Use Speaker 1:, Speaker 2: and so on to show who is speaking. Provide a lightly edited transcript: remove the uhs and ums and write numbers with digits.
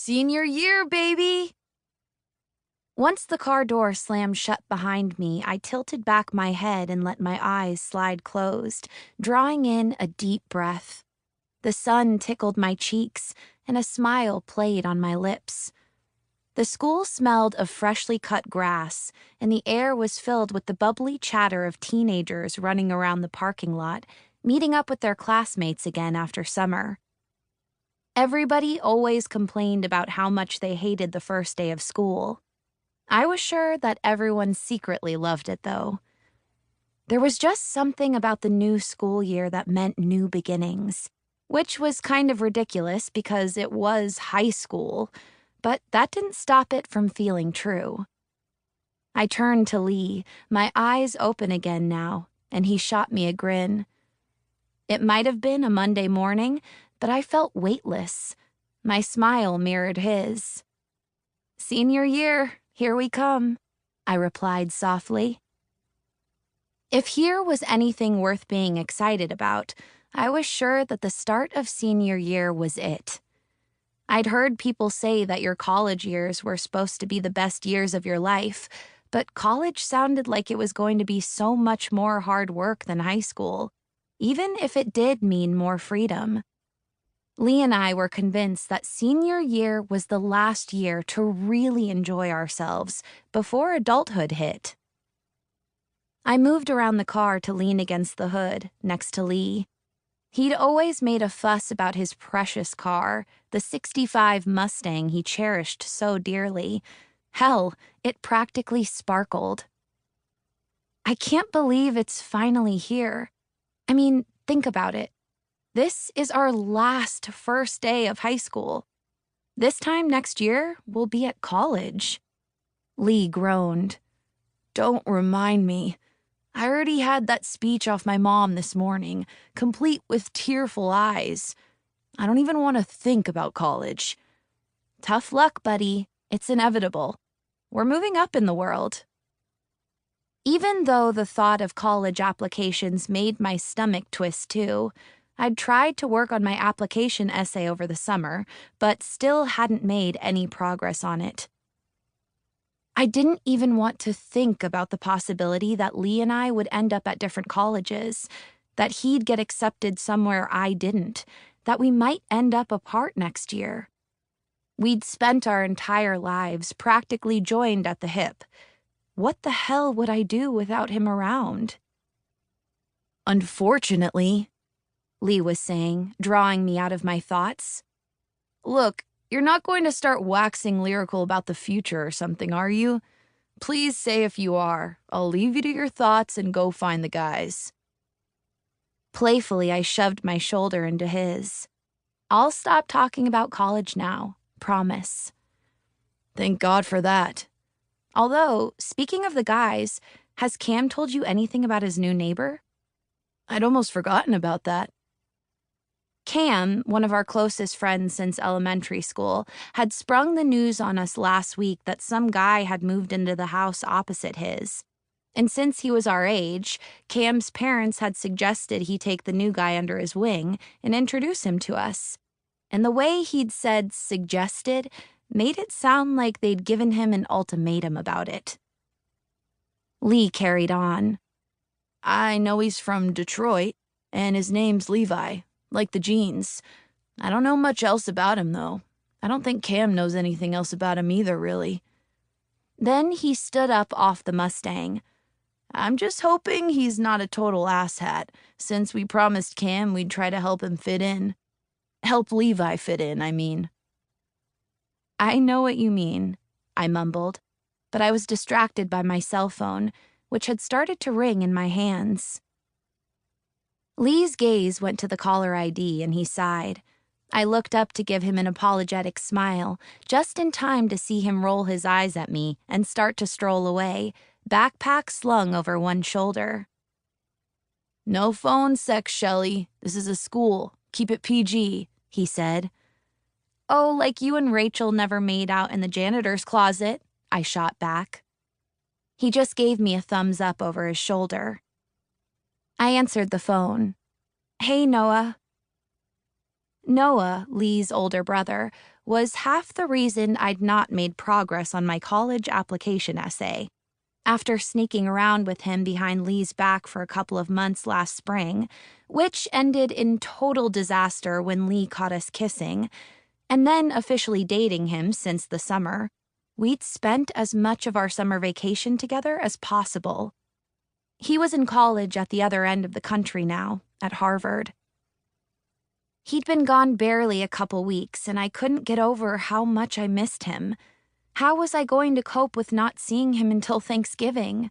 Speaker 1: Senior year, baby! Once the car door slammed shut behind me, I tilted back my head and let my eyes slide closed, drawing in a deep breath. The sun tickled my cheeks, and a smile played on my lips. The school smelled of freshly cut grass, and the air was filled with the bubbly chatter of teenagers running around the parking lot, meeting up with their classmates again after summer. Everybody always complained about how much they hated the first day of school. I was sure that everyone secretly loved it, though. There was just something about the new school year that meant new beginnings, which was kind of ridiculous because it was high school, but that didn't stop it from feeling true. I turned to Lee, my eyes open again now, and he shot me a grin. It might have been a Monday morning, but I felt weightless. My smile mirrored his. "Senior year, here we come," I replied softly. If here was anything worth being excited about, I was sure that the start of senior year was it. I'd heard people say that your college years were supposed to be the best years of your life, but college sounded like it was going to be so much more hard work than high school, even if it did mean more freedom. Lee and I were convinced that senior year was the last year to really enjoy ourselves before adulthood hit. I moved around the car to lean against the hood, next to Lee. He'd always made a fuss about his precious car, the '65 Mustang he cherished so dearly. Hell, it practically sparkled. I can't believe it's finally here. I mean, think about it. This is our last first day of high school. This time next year, we'll be at college. Lee groaned. "Don't remind me. I already had that speech off my mom this morning, complete with tearful eyes. I don't even want to think about college." "Tough luck, buddy. It's inevitable. We're moving up in the world." Even though the thought of college applications made my stomach twist too, I'd tried to work on my application essay over the summer, but still hadn't made any progress on it. I didn't even want to think about the possibility that Lee and I would end up at different colleges, that he'd get accepted somewhere I didn't, that we might end up apart next year. We'd spent our entire lives practically joined at the hip. What the hell would I do without him around? "Unfortunately," Lee was saying, drawing me out of my thoughts. "Look, you're not going to start waxing lyrical about the future or something, are you? Please say if you are. I'll leave you to your thoughts and go find the guys." Playfully, I shoved my shoulder into his. "I'll stop talking about college now, promise." "Thank God for that." Although, speaking of the guys, has Cam told you anything about his new neighbor? I'd almost forgotten about that. Cam, one of our closest friends since elementary school, had sprung the news on us last week that some guy had moved into the house opposite his. And since he was our age, Cam's parents had suggested he take the new guy under his wing and introduce him to us. And the way he'd said "suggested" made it sound like they'd given him an ultimatum about it. Lee carried on. "I know he's from Detroit, and his name's Levi. Like the jeans. I don't know much else about him, though. I don't think Cam knows anything else about him either, really." Then he stood up off the Mustang. "I'm just hoping he's not a total asshat, since we promised Cam we'd try to help him fit in. Help Levi fit in, I mean." "I know what you mean," I mumbled, but I was distracted by my cell phone, which had started to ring in my hands. Lee's gaze went to the caller ID and he sighed. I looked up to give him an apologetic smile, just in time to see him roll his eyes at me and start to stroll away, backpack slung over one shoulder. "No phone sex, Shelley. This is a school. Keep it PG," he said. "Oh, like you and Rachel never made out in the janitor's closet," I shot back. He just gave me a thumbs up over his shoulder. I answered the phone. "Hey, Noah." Noah, Lee's older brother, was half the reason I'd not made progress on my college application essay. After sneaking around with him behind Lee's back for a couple of months last spring, which ended in total disaster when Lee caught us kissing, and then officially dating him since the summer, we'd spent as much of our summer vacation together as possible. He was in college at the other end of the country now, at Harvard. He'd been gone barely a couple weeks, and I couldn't get over how much I missed him. How was I going to cope with not seeing him until Thanksgiving?